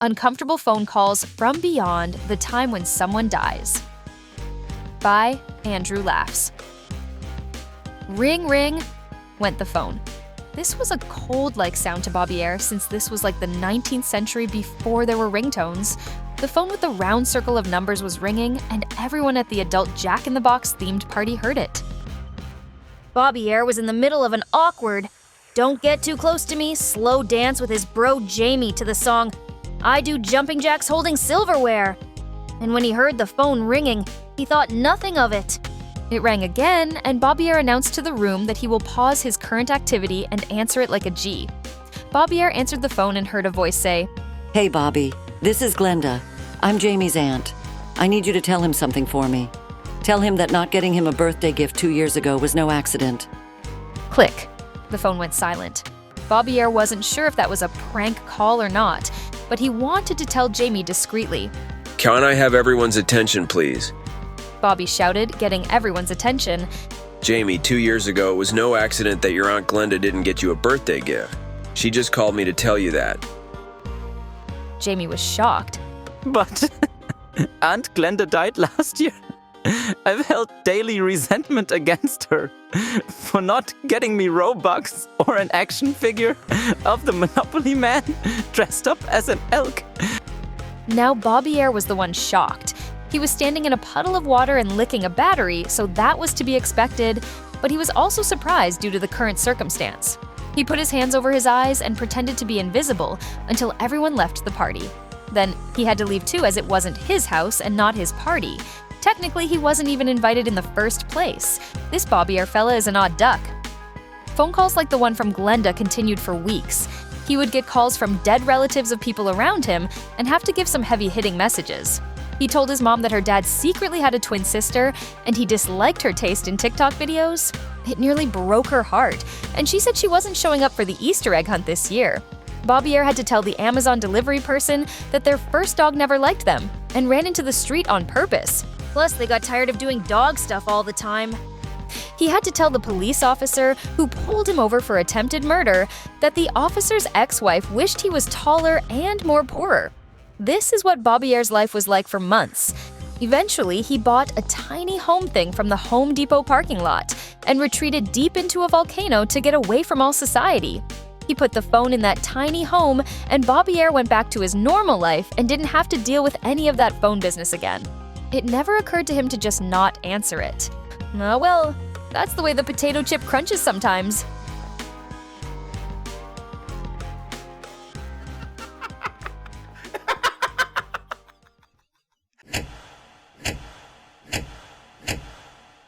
Uncomfortable phone calls from beyond the time when someone dies. By Andrew Laughs. Ring, ring, went the phone. This was a cold-like sound to Bobbyaire since this was like the 19th century before there were ringtones. The phone with the round circle of numbers was ringing, and everyone at the adult Jack in the Box themed party heard it. Bobbyaire was in the middle of an awkward "Don't get too close to me" slow dance with his bro Jamie to the song "I Do Jumping Jacks Holding Silverware." And when he heard the phone ringing, he thought nothing of it. It rang again, and Bobbyaire announced to the room that he will pause his current activity and answer it like a G. Bobbyaire answered the phone and heard a voice say, "Hey, Bobby, this is Glenda. I'm Jamie's aunt. I need you to tell him something for me. Tell him that not getting him a birthday gift 2 years ago was no accident." Click. The phone went silent. Bobbyaire wasn't sure if that was a prank call or not, but he wanted to tell Jamie discreetly. "Can I have everyone's attention, please?" Bobby shouted, getting everyone's attention. "Jamie, 2 years ago, it was no accident that your Aunt Glenda didn't get you a birthday gift. She just called me to tell you that." Jamie was shocked. But Aunt Glenda died last year. I've held daily resentment against her for not getting me Robux or an action figure of the Monopoly Man dressed up as an elk. Now Bobbyaire was the one shocked. He was standing in a puddle of water and licking a battery, so that was to be expected, but he was also surprised due to the current circumstance. He put his hands over his eyes and pretended to be invisible until everyone left the party. Then he had to leave too, as it wasn't his house and not his party. Technically, he wasn't even invited in the first place. This Bobbyaire fella is an odd duck. Phone calls like the one from Glenda continued for weeks. He would get calls from dead relatives of people around him and have to give some heavy-hitting messages. He told his mom that her dad secretly had a twin sister and he disliked her taste in TikTok videos. It nearly broke her heart, and she said she wasn't showing up for the Easter egg hunt this year. Bobbyaire had to tell the Amazon delivery person that their first dog never liked them and ran into the street on purpose. Plus, they got tired of doing dog stuff all the time. He had to tell the police officer who pulled him over for attempted murder that the officer's ex-wife wished he was taller and more poorer. This is what Bobbyare's life was like for months. Eventually, he bought a tiny home thing from the Home Depot parking lot and retreated deep into a volcano to get away from all society. He put the phone in that tiny home, and Bobbyaire went back to his normal life and didn't have to deal with any of that phone business again. It never occurred to him to just not answer it. Oh well, that's the way the potato chip crunches sometimes.